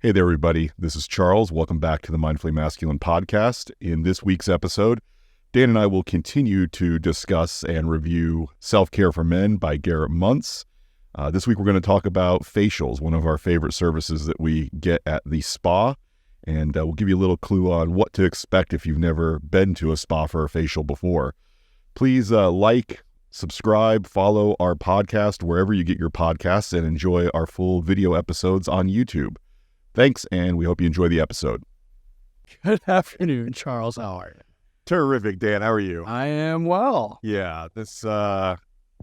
Hey there, everybody. This is Charles. Welcome back to the Mindfully Masculine podcast. In this week's episode, Dan and I will continue to discuss and review Self-Care for Men by Garrett Muntz. This week, we're going to talk about facials, one of our favorite services that we get at the spa. And we'll give you a little clue on what to expect if you've never been to a spa for a facial before. Please like, subscribe, follow our podcast wherever you get your podcasts, and enjoy our full video episodes on YouTube. Thanks, and we hope you enjoy the episode. Good afternoon, Charles. How are you? Terrific, Dan. How are you? I am well. Yeah,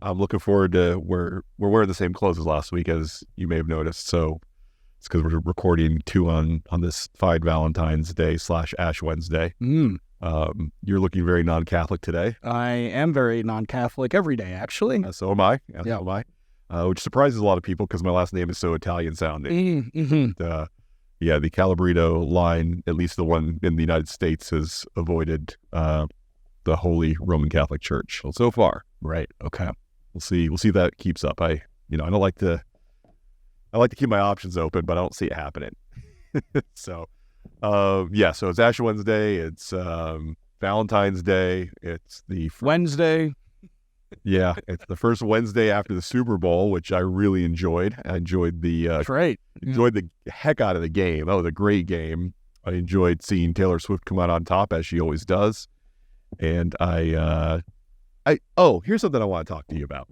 I'm looking forward to, we're wearing the same clothes as last week, as you may have noticed. So it's because we're recording two on this fine Valentine's Day / Ash Wednesday. You're looking very non-Catholic today. I am very non-Catholic every day, actually. So am I. So am I. Which surprises a lot of people because my last name is so Italian sounding. Yeah, the Calabrito line, at least the one in the United States, has avoided the Holy Roman Catholic Church so far. Right. Okay. We'll see if that keeps up. I like to keep my options open, but I don't see it happening. So it's Ash Wednesday. It's Valentine's Day. It's the Wednesday. Yeah, it's the first Wednesday after the Super Bowl, which I really enjoyed. I enjoyed the enjoyed the heck out of the game. That was a great game. I enjoyed seeing Taylor Swift come out on top, as she always does. And here's something I want to talk to you about.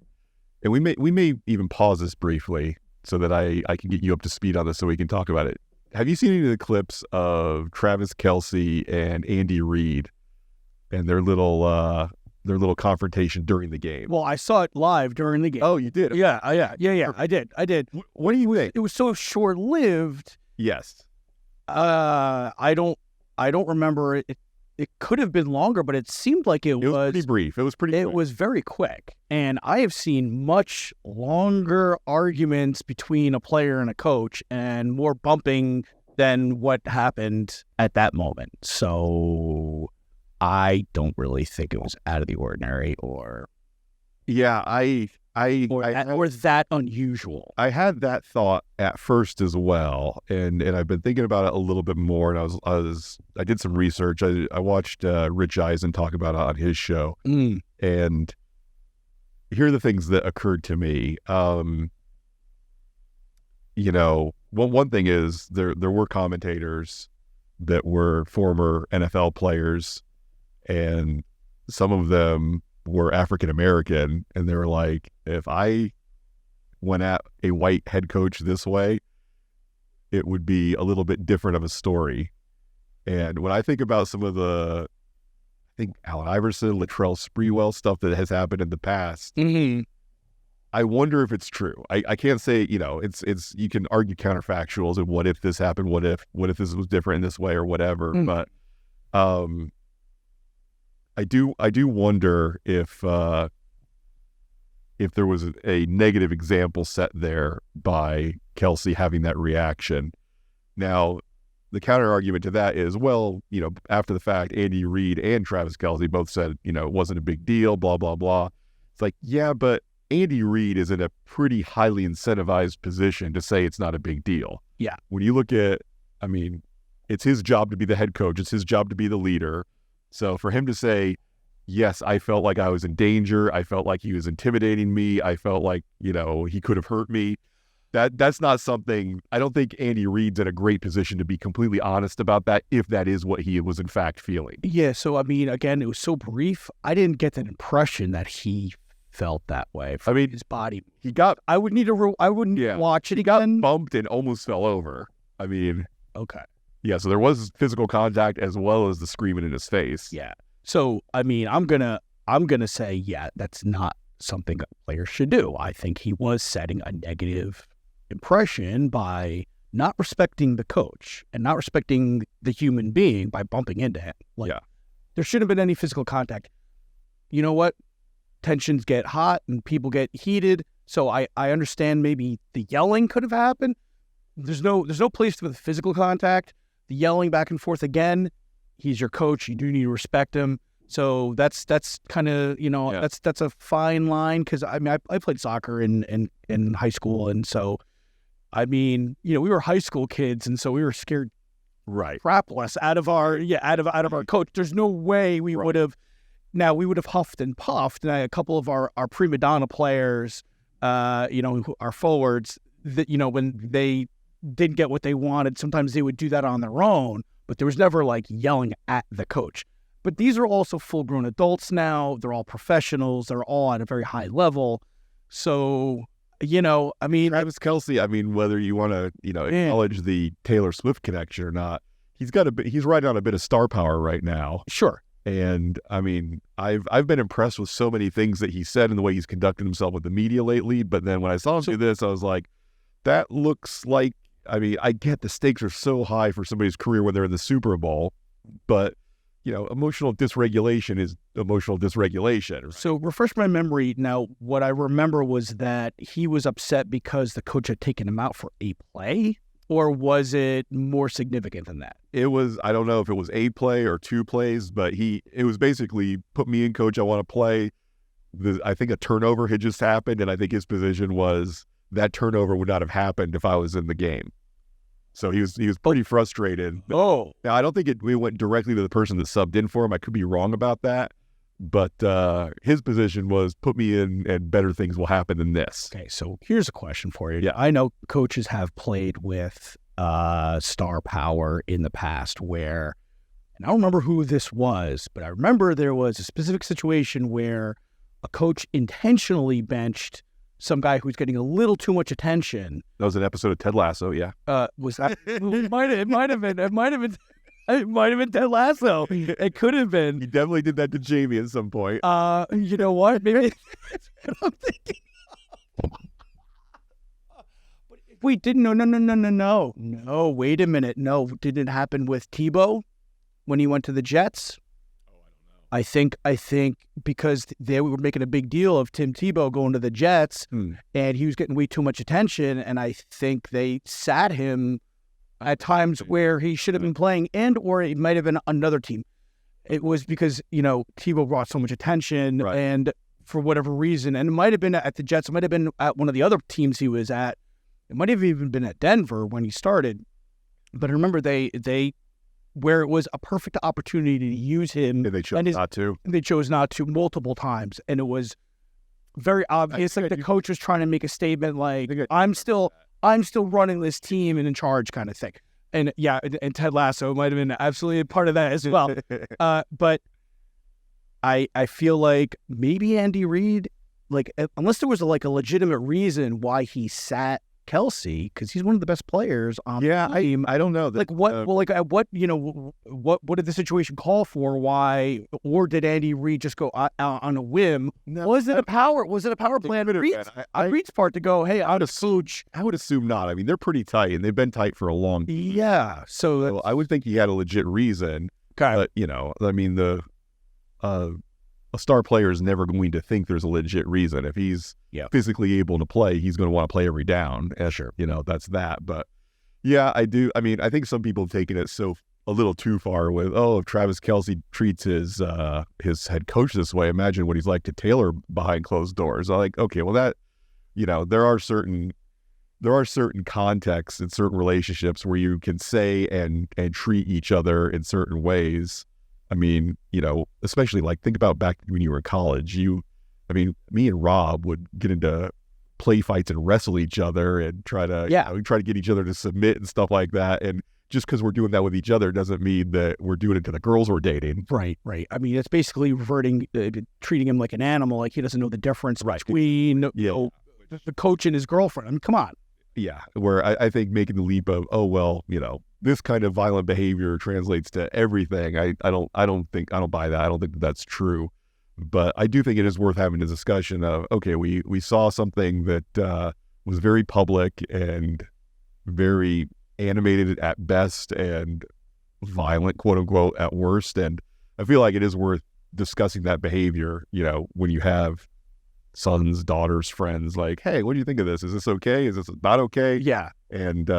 And we may even pause this briefly so that I can get you up to speed on this so we can talk about it. Have you seen any of the clips of Travis Kelce and Andy Reid and their little confrontation during the game? Well, I saw it live during the game. Oh, you did? Yeah. I did. What do you think? It was so short-lived. Yes. I don't remember it. It could have been longer, but it seemed like it was pretty brief. It was pretty quick. It was very quick. And I have seen much longer arguments between a player and a coach and more bumping than what happened at that moment. So I don't really think it was out of the ordinary or that unusual. I had that thought at first as well, and I've been thinking about it a little bit more. And I did some research. I watched Rich Eisen talk about it on his show, and here are the things that occurred to me. One thing is there were commentators that were former NFL players, and some of them were African American, and they were like, if I went at a white head coach this way, it would be a little bit different of a story. And when I think about some of I think Allen Iverson, Latrell Sprewell stuff that has happened in the past, I wonder if it's true. I can't say, it's you can argue counterfactuals and what if this happened, what if this was different in this way or whatever, but I do wonder if there was a negative example set there by Kelce having that reaction. Now, the counter argument to that is, after the fact, Andy Reid and Travis Kelce both said, it wasn't a big deal, blah, blah, blah. It's like, yeah, but Andy Reid is in a pretty highly incentivized position to say it's not a big deal. Yeah. When you look at, it's his job to be the head coach. It's his job to be the leader. So for him to say, yes, I felt like I was in danger. I felt like he was intimidating me. I felt like, he could have hurt me. That's not something, I don't think Andy Reid's in a great position to be completely honest about that, if that is what he was in fact feeling. Yeah. So, again, it was so brief. I didn't get that impression that he felt that way. His body. I would watch it. He got bumped and almost fell over. Okay. Yeah, so there was physical contact as well as the screaming in his face. Yeah. So, I'm gonna say, yeah, that's not something a player should do. I think he was setting a negative impression by not respecting the coach and not respecting the human being by bumping into him. There shouldn't have been any physical contact. You know what? Tensions get hot and people get heated. So I understand maybe the yelling could have happened. There's no place for the physical contact. The yelling back and forth again. He's your coach. You do need to respect him. So that's kind of, that's a fine line. Cause I played soccer in high school. And so I mean, we were high school kids, and so we were scared Right. crapless out of our coach. There's no way we would have. Now we would have huffed and puffed. And a couple of our prima donna players, our forwards, that when they didn't get what they wanted, sometimes they would do that on their own. But there was never like yelling at the coach. But these are also full-grown adults now. They're all professionals. They're all at a very high level. So, I mean, Travis Kelce, whether you want to, acknowledge the Taylor Swift connection or not, he's riding on a bit of star power right now. Sure. And I mean, I've been impressed with so many things that he said and the way he's conducted himself with the media lately. But then when I saw him do this, I was like, that looks like, I get the stakes are so high for somebody's career when they're in the Super Bowl, but emotional dysregulation is emotional dysregulation. Right? So refresh my memory. Now, what I remember was that he was upset because the coach had taken him out for a play, or was it more significant than that? It was, I don't know if it was a play or two plays, but it was basically, put me in, coach, I want to play. I think a turnover had just happened, and I think his position was that turnover would not have happened if I was in the game. So he was pretty frustrated. Oh. Now, I don't think we went directly to the person that subbed in for him. I could be wrong about that. But his position was, put me in and better things will happen than this. Okay, so here's a question for you. Yeah. I know coaches have played with star power in the past where, and I don't remember who this was, but I remember there was a specific situation where a coach intentionally benched some guy who's getting a little too much attention. That was an episode of Ted Lasso, yeah. Was that? It might have been Ted Lasso. It could have been. He definitely did that to Jamie at some point. You know what? Maybe that's what I'm thinking. Wait, didn't no. Wait a minute. No, didn't it happen with Tebow when he went to the Jets? I think because they were making a big deal of Tim Tebow going to the Jets, and he was getting way too much attention, and I think they sat him at times where he should have been playing, or it might have been another team. It was because, Tebow brought so much attention, right. And for whatever reason, and it might have been at the Jets, it might have been at one of the other teams he was at, it might have even been at Denver when he started, but I remember they where it was a perfect opportunity to use him. And they chose not to. They chose not to multiple times. And it was very obvious. Like the coach was trying to make a statement like, I'm still running this team and in charge kind of thing. And yeah, and Ted Lasso might have been absolutely a part of that as well. But I feel like maybe Andy Reid, like unless there was a legitimate reason why he sat Kelce, because he's one of the best players on the team. I don't know. What did the situation call for? Why, or did Andy Reid just go out on a whim? No, was it a power plan? Reid's part to go, hey, I'm a coach. I would assume not. They're pretty tight, and they've been tight for a long time. Yeah. So I would think he had a legit reason. Okay. But, a star player is never going to think there's a legit reason. If he's physically able to play, he's going to want to play every down. Sure. That's that. But yeah, I do. I think some people have taken it a little too far with, if Travis Kelce treats his head coach this way, imagine what he's like to Taylor behind closed doors. I'm like, okay, well that, there are certain contexts and certain relationships where you can say and treat each other in certain ways. Especially think about back when you were in college, me and Rob would get into play fights and wrestle each other and try to get each other to submit and stuff like that. And just because we're doing that with each other doesn't mean that we're doing it to the girls we're dating. Right. It's basically reverting, treating him like an animal, like he doesn't know the difference between the coach and his girlfriend. Come on. Yeah, where I think making the leap of, this kind of violent behavior translates to everything. I don't buy that. I don't think that's true. But I do think it is worth having a discussion of, okay, we saw something that was very public and very animated at best and violent, quote unquote, at worst. And I feel like it is worth discussing that behavior, when you have sons, daughters, friends, like, hey, what do you think of this? Is this okay? Is this not okay? Yeah. And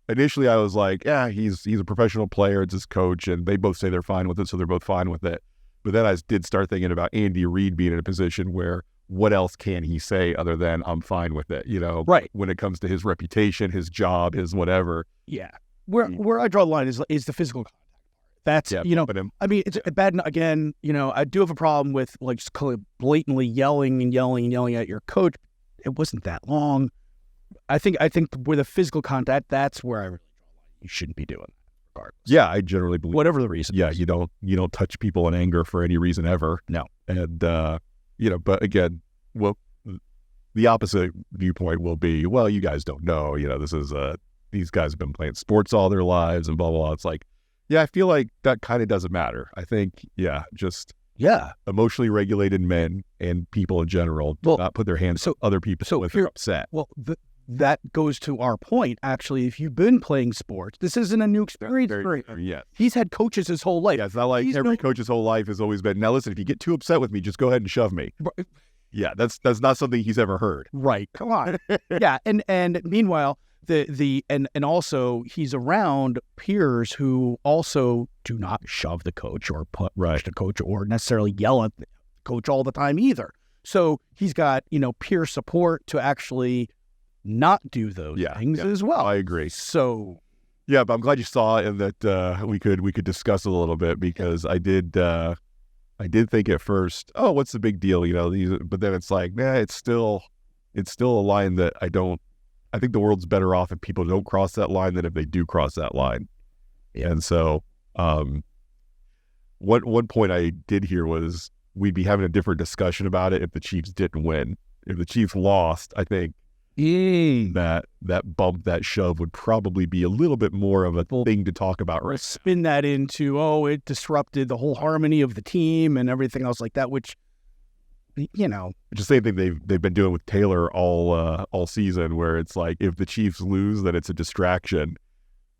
initially I was like, yeah, he's a professional player, it's his coach, and they both say they're fine with it, so they're both fine with it. But then I did start thinking about Andy Reid being in a position where what else can he say other than I'm fine with it? Right. When it comes to his reputation, his job, his whatever. Yeah. Where I draw the line is the physical contact. That's, I mean, it's bad. Again, I do have a problem with like just blatantly yelling at your coach. It wasn't that long. I think with a physical contact, that's where I really draw the line. You shouldn't be doing that regardless. Yeah, I generally believe whatever the reason. Yeah, you don't touch people in anger for any reason ever. No. And but again, well, the opposite viewpoint will be, well, you guys don't know. This is these guys have been playing sports all their lives and blah blah blah. It's like, yeah, I feel like that kind of doesn't matter. I think, emotionally regulated men and people in general do not put their hands on other people if they're upset. Well, that goes to our point, actually. If you've been playing sports, this isn't a new experience for him. Yeah. He's had coaches his whole life. Yeah, it's not like every coach's whole life has always been, now listen, if you get too upset with me, just go ahead and shove me. Right. Yeah, that's not something he's ever heard. Right. Come on. Yeah, and meanwhile, and also he's around peers who also do not shove the coach or push the coach or necessarily yell at the coach all the time either. So he's got, peer support to actually not do those things as well. I agree. So yeah, but I'm glad you saw it and that we could discuss it a little bit, because I did think at first, oh, what's the big deal? But then it's like, it's still a line that I think the world's better off if people don't cross that line than if they do cross that line. Yeah. And so one point I did hear was we'd be having a different discussion about it if the Chiefs didn't win. If the Chiefs lost, I think that bump, that shove would probably be a little bit more of a thing to talk about. Right? Spin that into, it disrupted the whole harmony of the team and everything else like that, which, It's the same thing they've been doing with Taylor all season, where it's like, if the Chiefs lose, then it's a distraction.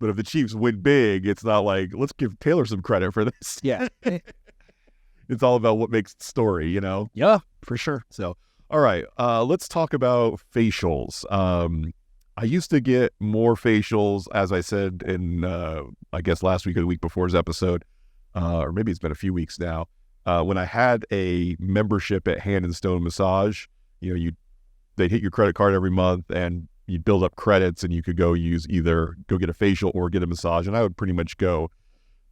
But if the Chiefs win big, it's not like, let's give Taylor some credit for this. Yeah. It's all about what makes the story, Yeah, for sure. So, all right, let's talk about facials. I used to get more facials, as I said in, I guess last week or the week before's episode, or maybe it's been a few weeks now. When I had a membership at Hand and Stone Massage, they'd hit your credit card every month and you'd build up credits and you could go get a facial or get a massage. And I would pretty much go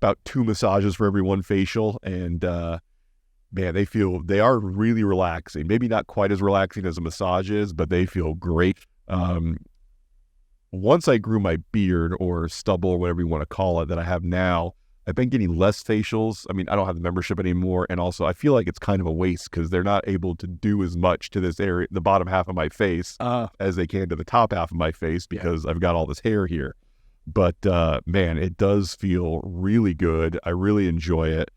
about 2 massages for every one facial. And, man, they are really relaxing. Maybe not quite as relaxing as a massage is, but they feel great. Once I grew my beard or stubble or whatever you want to call it that I have now, I've been getting less facials. I mean, I don't have the membership anymore. And also I feel like it's kind of a waste because they're not able to do as much to this area, the bottom half of my face, as they can to the top half of my face because I've got all this hair here. But man, it does feel really good. I really enjoy it.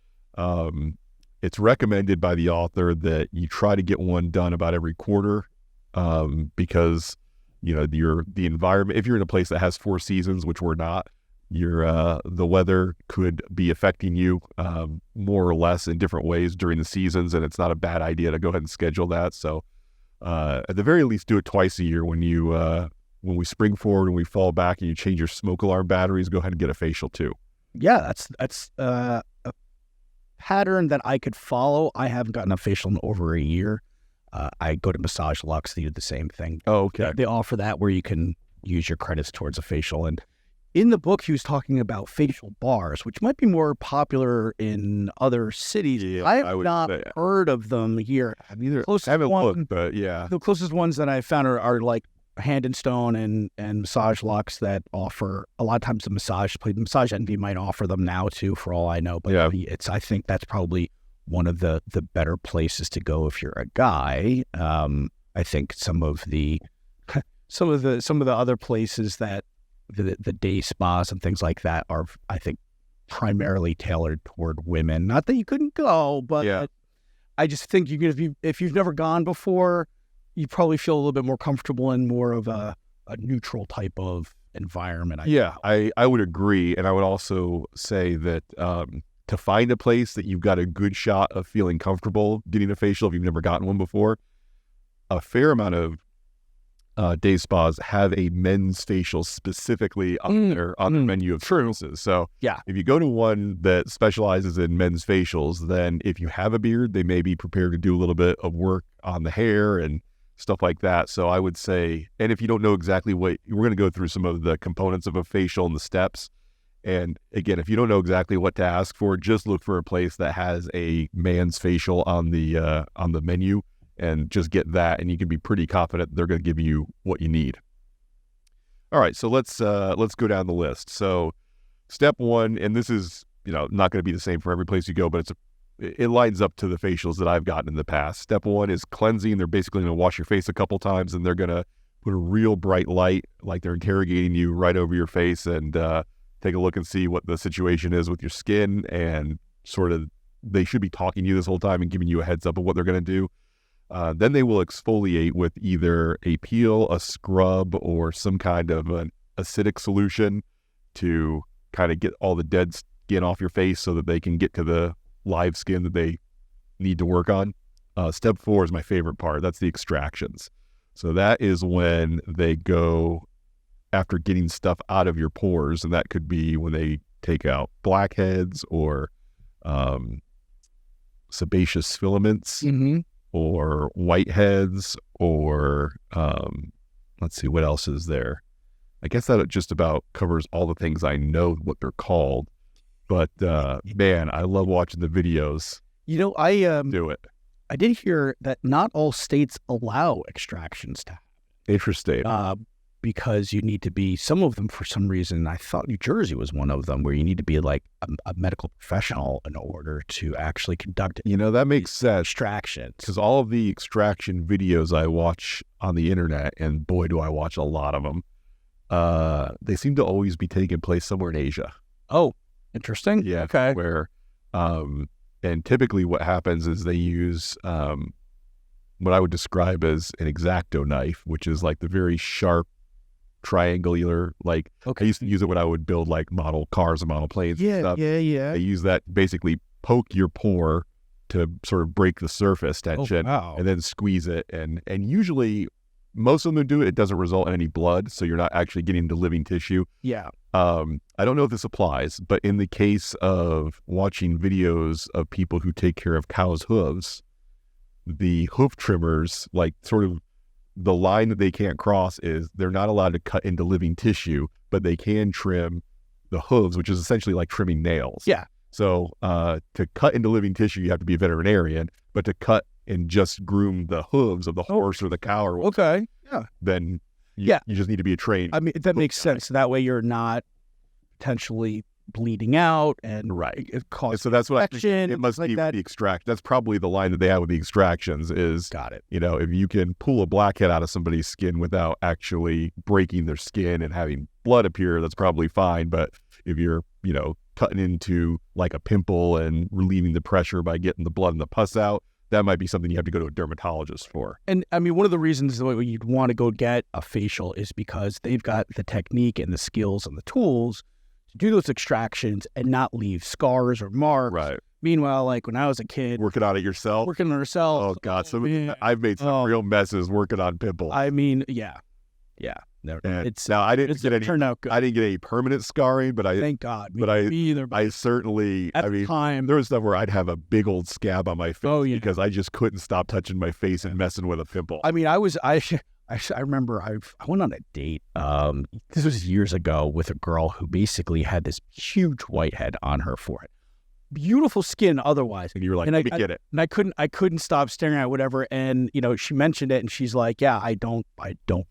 It's recommended by the author that you try to get one done about every quarter because, the environment, if you're in a place that has 4 seasons, which we're not, the weather could be affecting you more or less in different ways during the seasons, and it's not a bad idea to go ahead and schedule that. So at the very least, do it twice a year. When we spring forward and we fall back and you change your smoke alarm batteries, go ahead and get a facial too. Yeah, that's a pattern that I could follow. I haven't gotten a facial in over a year. I go to Massage Luxe. They do the same thing. Oh, okay. They offer that where you can use your credits towards a facial. And in the book, he was talking about facial bars, which might be more popular in other cities. Yeah, I have not heard of them here. I haven't looked, but yeah. The closest ones that I found are like Hand and Stone and Massage Luxe that offer a lot of times the Massage Envy might offer them now too, for all I know. But yeah. I think that's probably one of the better places to go if you're a guy. I think some of the other places that the day spas and things like that are, I think, primarily tailored toward women. Not that you couldn't go, but I just think if you've never gone before, you probably feel a little bit more comfortable in more of a neutral type of environment. I would agree. And I would also say that to find a place that you've got a good shot of feeling comfortable getting a facial if you've never gotten one before, a fair amount of day spas have a men's facial specifically on their menu of services. So if you go to one that specializes in men's facials, then if you have a beard, they may be prepared to do a little bit of work on the hair and stuff like that. So I would say, and if you don't know exactly what, we're going to go through some of the components of a facial and the steps. And again, if you don't know exactly what to ask for, just look for a place that has a man's facial on the menu, and just get that, and you can be pretty confident they're going to give you what you need. All right, so let's go down the list. So step one, and this is not going to be the same for every place you go, but it lines up to the facials that I've gotten in the past. Step one is cleansing. They're basically going to wash your face a couple times, and they're going to put a real bright light, like they're interrogating you, right over your face, and take a look and see what the situation is with your skin, and sort of they should be talking to you this whole time and giving you a heads up of what they're going to do. Then they will exfoliate with either a peel, a scrub, or some kind of an acidic solution to kind of get all the dead skin off your face so that they can get to the live skin that they need to work on. Step 4 is my favorite part. That's the extractions. So that is when they go after getting stuff out of your pores, and that could be when they take out blackheads or sebaceous filaments, or whiteheads, or let's see, what else is there? I guess that just about covers all the things I know what they're called. But man, I love watching the videos. I do it. I did hear that not all states allow extractions to happen. Interesting. Because you need to be, some of them for some reason, I thought New Jersey was one of them, where you need to be like a medical professional in order to actually conduct it. That makes sense. Extractions. Because all of the extraction videos I watch on the internet, and boy, do I watch a lot of them, they seem to always be taking place somewhere in Asia. Oh, interesting. Yeah. Okay. Where, and typically what happens is they use what I would describe as an X-Acto knife, which is like the very sharp, triangular, like I used to use it when I would build like model cars and model planes and stuff. Yeah. I use that to basically poke your pore to sort of break the surface tension, and then squeeze it. And usually most of them do it. It doesn't result in any blood, so you're not actually getting the living tissue. Yeah. I don't know if this applies, but in the case of watching videos of people who take care of cows' hooves, the hoof trimmers, like sort of the line that they can't cross is they're not allowed to cut into living tissue, but they can trim the hooves, which is essentially like trimming nails. Yeah. So to cut into living tissue, you have to be a veterinarian, but to cut and just groom the hooves of the horse or the cow or okay. Yeah. Then you just need to be a trained. I mean, that makes sense. That way you're not potentially bleeding out and it causes so that's what infection. It must like be that. the extract. That's probably the line that they have with the extractions is, got it. If you can pull a blackhead out of somebody's skin without actually breaking their skin and having blood appear, that's probably fine. But if you're, cutting into like a pimple and relieving the pressure by getting the blood and the pus out, that might be something you have to go to a dermatologist for. And I mean, one of the reasons that you'd want to go get a facial is because they've got the technique and the skills and the tools to do those extractions and not leave scars or marks. Right. Meanwhile, like when I was a kid, working on it yourself. Working on ourselves. Oh God, I've made some real messes working on pimples. I mean, yeah. Now I didn't get any. Turned out good. I didn't get any permanent scarring, but thank God. Me either. I certainly. At the time, there was stuff where I'd have a big old scab on my face because I just couldn't stop touching my face and messing with a pimple. I mean, I remember I went on a date. This was years ago with a girl who basically had this huge whitehead on her forehead. Beautiful skin otherwise. And you were like, let me get it. And I couldn't stop staring at whatever. And, she mentioned it and she's like, yeah, I don't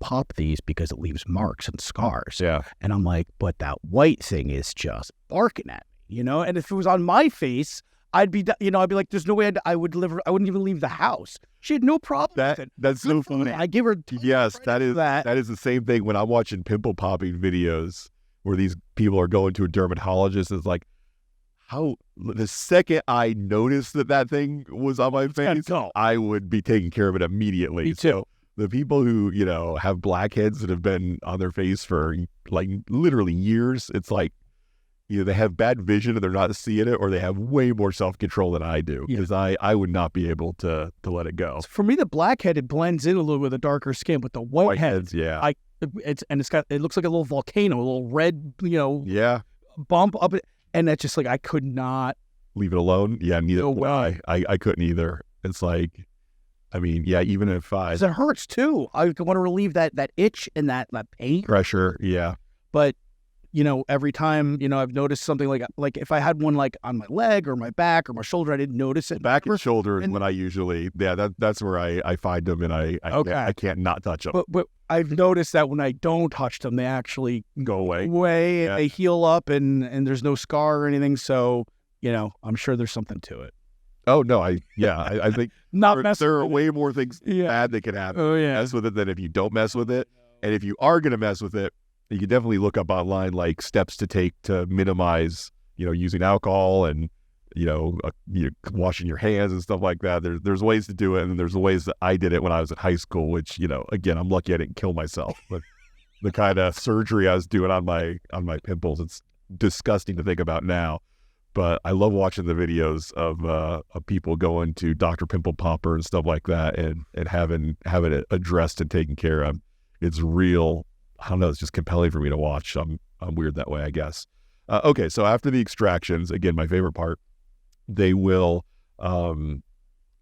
pop these because it leaves marks and scars. Yeah. And I'm like, but that white thing is just barking at me, And if it was on my face, I'd be like, there's no way I wouldn't even leave the house. She had no problem with it. That's so funny. I give her that is the same thing when I'm watching pimple popping videos where these people are going to a dermatologist. It's like, how the second I noticed that thing was on my face, I would be taking care of it immediately. Me too. So the people who, have blackheads that have been on their face for like literally years, it's like, they have bad vision and they're not seeing it, or they have way more self-control than I do, because I would not be able to let it go. For me, the blackhead, it blends in a little with the darker skin, but the whiteheads, it looks like a little volcano, a little red, bump up. And that's just like, I could not leave it alone. Yeah, neither would I. I couldn't either. It's like, I mean, yeah, even if 'Cause it hurts too. I want to relieve that itch and that pain. pressure, yeah. But, every time, I've noticed something like if I had one like on my leg or my back or my shoulder, I didn't notice it. Back and shoulder is when I usually, that's where I find them, and I can't not touch them. But I've noticed that when I don't touch them, they actually Go away. And they heal up, and there's no scar or anything. So, I'm sure there's something to it. Oh no, I think there are way more things bad that can happen. Oh yeah, mess with it than if you don't mess with it. And if you are going to mess with it, you can definitely look up online like steps to take to minimize, using alcohol and washing your hands and stuff like that. There's ways to do it, and there's ways that I did it when I was in high school. Which again, I'm lucky I didn't kill myself. But the kind of surgery I was doing on my pimples, it's disgusting to think about now. But I love watching the videos of people going to Dr. Pimple Popper and stuff like that, and having it addressed and taken care of. It's real. I don't know. It's just compelling for me to watch. I'm weird that way, I guess. Okay, so after the extractions, again, my favorite part, they will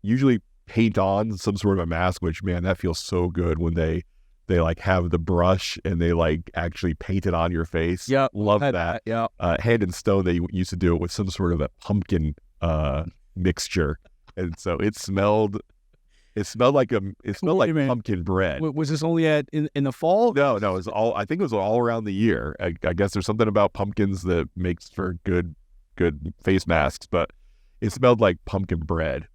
usually paint on some sort of a mask. Which, man, that feels so good when they like have the brush and they like actually paint it on your face. Yeah, love that. Yeah, Hand and Stone, they used to do it with some sort of a pumpkin mixture, and so it smelled like pumpkin bread. Was this only in the fall? No, it was all. I think it was all around the year. I guess there's something about pumpkins that makes for good face masks, but it smelled like pumpkin bread.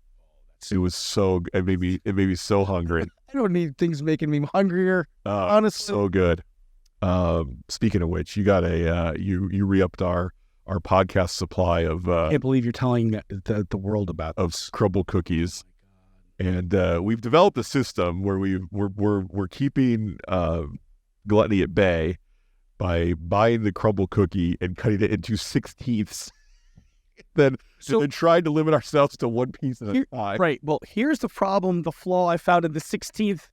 It was so. It made me so hungry. I don't need things making me hungrier. Honestly, so good. Speaking of which, you got you re-upped our podcast supply of. I can't believe you're telling the world about of crumble cookies. And we've developed a system where we're keeping gluttony at bay by buying the crumble cookie and cutting it into 16ths. then trying to limit ourselves to one piece at a time. Right. Well, here's the problem. The flaw I found in the 16th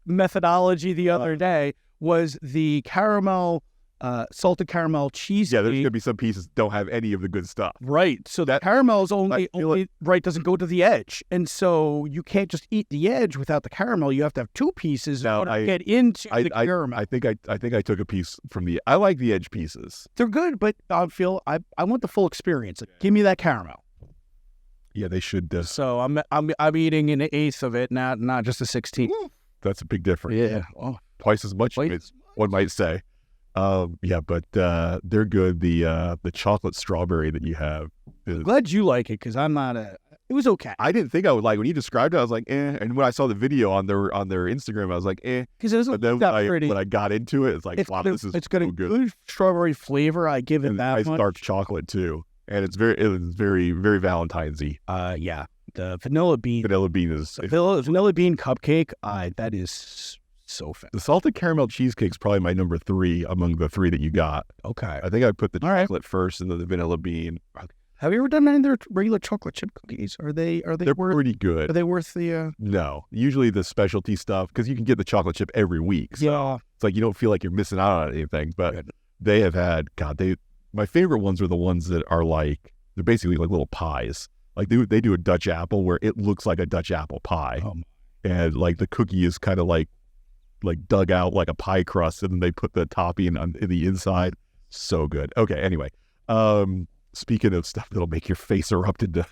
methodology the other day was the salted caramel cheese. Yeah, there's going to be some pieces that don't have any of the good stuff. Right. So that caramel's only doesn't go to the edge. And so you can't just eat the edge without the caramel. You have to have two pieces in order to get into the caramel. I think I took a piece from I like the edge pieces. They're good, but I want the full experience. Give me that caramel. Yeah, they should. So I'm eating an eighth of it, not just a 16th. That's a big difference. Yeah. Twice as much, one might say. Yeah, but they're good. The chocolate strawberry that you have. I'm glad you like it because I'm not it was okay. I didn't think I would like when you described it. I was like, eh. And when I saw the video on their Instagram, I was like, eh. Because it doesn't look that pretty. When I got into it, it's like, wow, this is it's got so a good strawberry flavor. I give it and that much. Dark chocolate too, and it's very very Valentine's-y. Yeah, the vanilla bean. Vanilla bean is vanilla bean cupcake. That is so fast. The salted caramel cheesecake's probably my number 3 among the 3 that you got. Okay. I think I put the chocolate first and then the vanilla bean. Have you ever done any of their regular chocolate chip cookies? They're pretty good. Are they worth the No. Usually the specialty stuff, because you can get the chocolate chip every week. So yeah. It's like you don't feel like you're missing out on anything. But they have had my favorite ones are the ones that are like they're basically like little pies. Like they do a Dutch apple where it looks like a Dutch apple pie. And like the cookie is kind of like dug out like a pie crust, and then they put the topping on the inside. So good. Okay, anyway. Speaking of stuff that'll make your face erupt into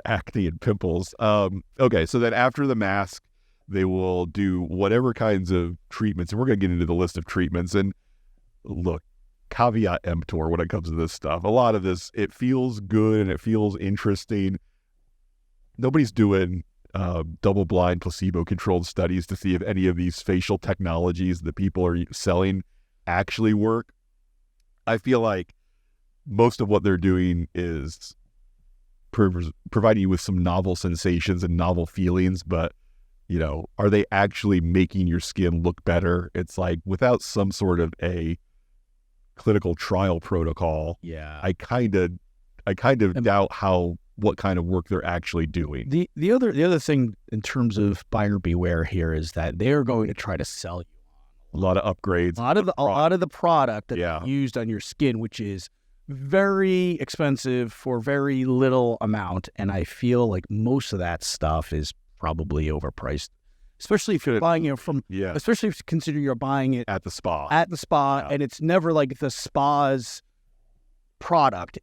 acne and pimples. Okay, so then after the mask, they will do whatever kinds of treatments, and we're going to get into the list of treatments. And look, caveat emptor when it comes to this stuff. A lot of this, it feels good and it feels interesting. Nobody's doing double-blind, placebo-controlled studies to see if any of these facial technologies that people are selling actually work. I feel like most of what they're doing is providing you with some novel sensations and novel feelings, but, are they actually making your skin look better? It's like without some sort of a clinical trial protocol. Yeah. I kind of doubt what kind of work they're actually doing. The other thing in terms of buyer beware here is that they are going to try to sell you a lot of upgrades, a lot of the product that's used on your skin, which is very expensive for very little amount, and I feel like most of that stuff is probably overpriced, especially if you're buying it from. Yeah. Especially if you consider you're buying it At the spa. yeah. And it's never like the spa's product.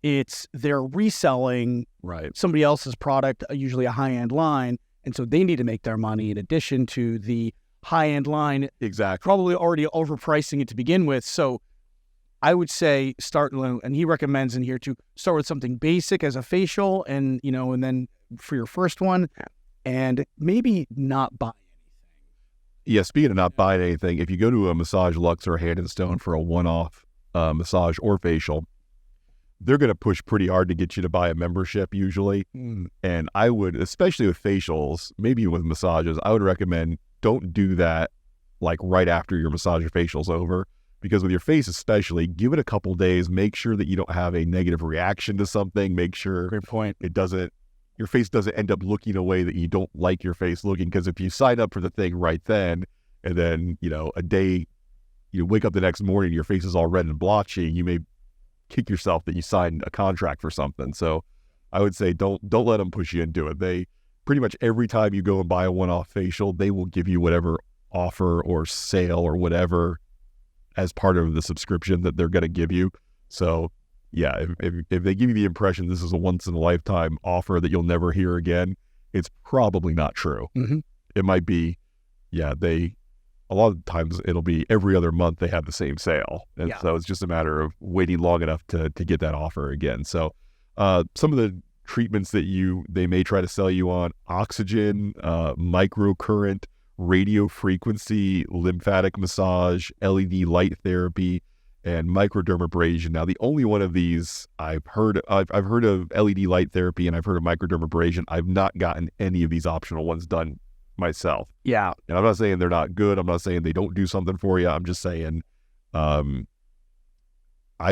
They're reselling somebody else's product, usually a high-end line, and so they need to make their money in addition to the high-end line. Exactly. Probably already overpricing it to begin with. So I would say start, and he recommends in here to start with something basic as a facial, and and then for your first one, and maybe not buy anything. Yeah, speaking of not buying anything, if you go to a Massage Luxe or Hand and Stone for a one-off massage or facial, they're going to push pretty hard to get you to buy a membership usually. And I would, especially with facials, maybe with massages, I would recommend don't do that like right after your massage or facial's over. Because with your face especially, give it a couple days, make sure that you don't have a negative reaction to something, make sure Great point. your face doesn't end up looking a way that you don't like your face looking. Because if you sign up for the thing right then, and then, a day, you wake up the next morning, your face is all red and blotchy, you may kick yourself that you signed a contract for something. So I would say don't let them push you into it. They pretty much every time you go and buy a one-off facial, they will give you whatever offer or sale or whatever as part of the subscription that they're going to give you. So yeah, if they give you the impression this is a once-in-a-lifetime offer that you'll never hear again, it's probably not true. Mm-hmm. It might be, a lot of times it'll be every other month they have the same sale. And so it's just a matter of waiting long enough to get that offer again. So some of the treatments that they may try to sell you on: oxygen, microcurrent, radio frequency, lymphatic massage, LED light therapy, and microdermabrasion. Now, the only one of these I've heard of LED light therapy, and I've heard of microdermabrasion. I've not gotten any of these optional ones done myself. Yeah. And I'm not saying they're not good. I'm not saying they don't do something for you. I'm just saying I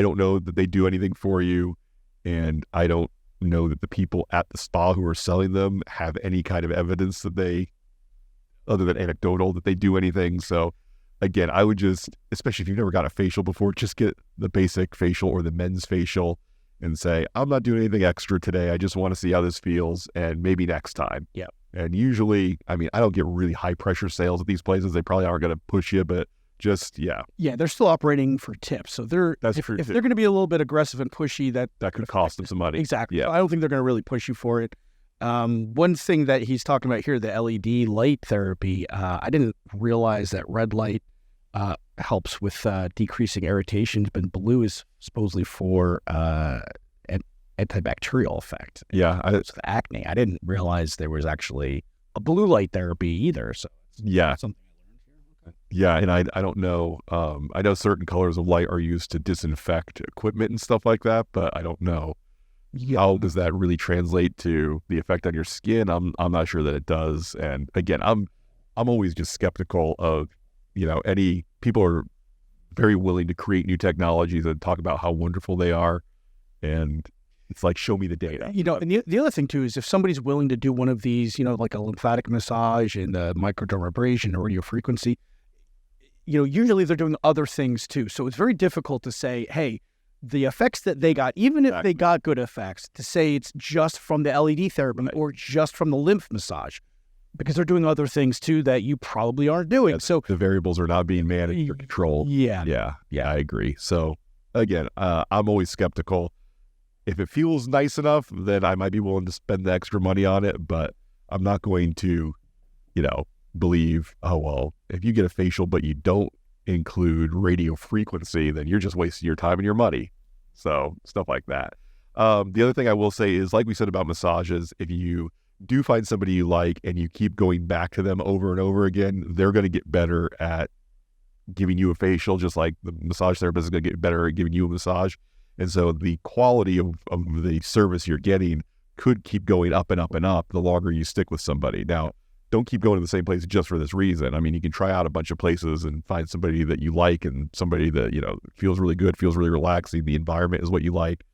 don't know that they do anything for you, and I don't know that the people at the spa who are selling them have any kind of evidence that they, other than anecdotal, that they do anything. So again, I would just, especially if you've never got a facial before, just get the basic facial or the men's facial and say, I'm not doing anything extra today. I just want to see how this feels, and maybe next time. Yeah. And usually, I don't get really high pressure sales at these places. They probably aren't going to push you, but just, yeah, they're still operating for tips. So if they're going to be a little bit aggressive and pushy, that could cost them some money. Exactly. Yeah. So I don't think they're going to really push you for it. One thing that he's talking about here, the LED light therapy, I didn't realize that red light helps with decreasing irritation, but blue is supposedly for an antibacterial effect. Yeah. It's the acne. I didn't realize there was actually a blue light therapy either. So yeah. Something I learned here. Okay. Yeah, and I don't know. I know certain colors of light are used to disinfect equipment and stuff like that, but I don't know how does that really translate to the effect on your skin. I'm not sure that it does. And again, I'm always just skeptical of, any people are very willing to create new technologies and talk about how wonderful they are, and it's like, show me the data. And the other thing too is if somebody's willing to do one of these, like a lymphatic massage and the microdermabrasion or radio frequency, usually they're doing other things too. So it's very difficult to say, hey, the effects that they got, even if they got good effects, to say it's just from the LED therapy or just from the lymph massage, because they're doing other things too that you probably aren't doing. Yeah, so the variables are not being managed or controlled. Yeah, I agree. So again, I'm always skeptical. If it feels nice enough, then I might be willing to spend the extra money on it, but I'm not going to, believe, oh, well, if you get a facial but you don't include radio frequency, then you're just wasting your time and your money. So stuff like that. The other thing I will say is, like we said about massages, if you do find somebody you like and you keep going back to them over and over again, they're going to get better at giving you a facial, just like the massage therapist is going to get better at giving you a massage. And so the quality of the service you're getting could keep going up and up and up the longer you stick with somebody. Now, don't keep going to the same place just for this reason. You can try out a bunch of places and find somebody that you like and somebody that, feels really good, feels really relaxing. The environment is what you like.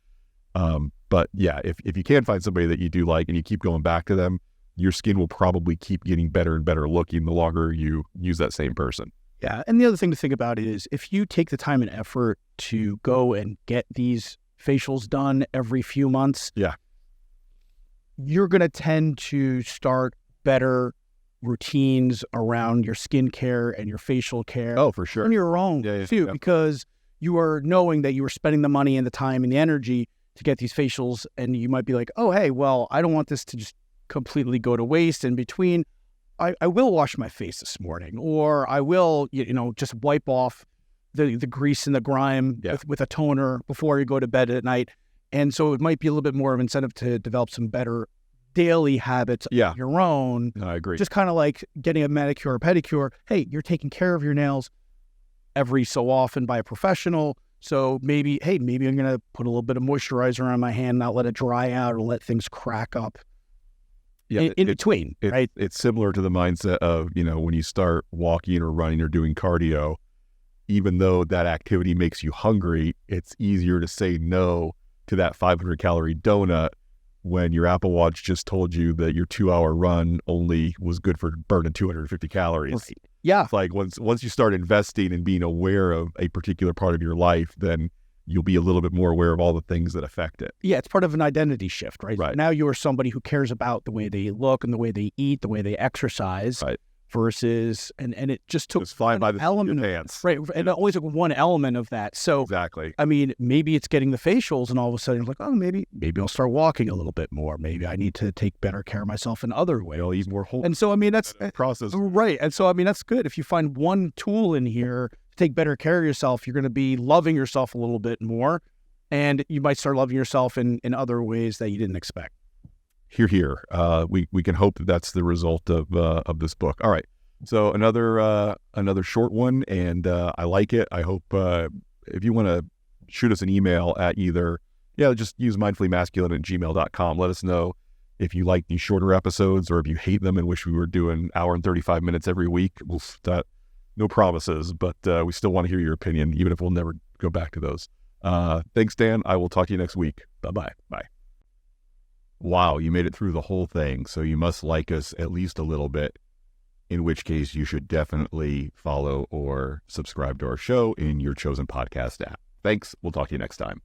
But yeah, if you can find somebody that you do like and you keep going back to them, your skin will probably keep getting better and better looking the longer you use that same person. Yeah. And the other thing to think about is if you take the time and effort to go and get these facials done every few months, Yeah. you're going to tend to start better routines around your skincare and your facial care. Oh, for sure. On your own, too, because you are knowing that you are spending the money and the time and the energy to get these facials, and you might be like, oh, hey, well, I don't want this to just completely go to waste in between. I will wash my face this morning, or I will, just wipe off the grease and the grime with a toner before you go to bed at night. And so it might be a little bit more of incentive to develop some better daily habits of your own. No, I agree. Just kind of like getting a manicure or pedicure. Hey, you're taking care of your nails every so often by a professional. So maybe I'm going to put a little bit of moisturizer on my hand, not let it dry out or let things crack up. In between, right? It's similar to the mindset of, when you start walking or running or doing cardio, even though that activity makes you hungry, it's easier to say no to that 500-calorie donut when your Apple Watch just told you that your 2-hour run only was good for burning 250 calories. Right. Yeah. It's like once you start investing and being aware of a particular part of your life, then you'll be a little bit more aware of all the things that affect it. Yeah, it's part of an identity shift, right? Right. Now you are somebody who cares about the way they look and the way they eat, the way they exercise, right, versus, and it just took flying by the element of your pants. Right, and it always took one element of that. So exactly. I mean, maybe it's getting the facials, and all of a sudden, you're like, oh, maybe I'll start walking a little bit more. Maybe I need to take better care of myself in other ways. I'll eat more whole. And so, I mean, that's process. Right. And so, I mean, that's good. If you find one tool in here to take better care of yourself, you're going to be loving yourself a little bit more. And you might start loving yourself in other ways that you didn't expect. Hear, hear. We can hope that that's the result of this book. All right. So another short one, and I like it. I hope if you want to shoot us an email at either, just use mindfullymasculine@gmail.com. Let us know if you like these shorter episodes or if you hate them and wish we were doing 1 hour and 35 minutes every week. That no promises, but we still want to hear your opinion, even if we'll never go back to those. Thanks, Dan. I will talk to you next week. Bye-bye. Bye. Wow, you made it through the whole thing, so you must like us at least a little bit, in which case you should definitely follow or subscribe to our show in your chosen podcast app. Thanks. We'll talk to you next time.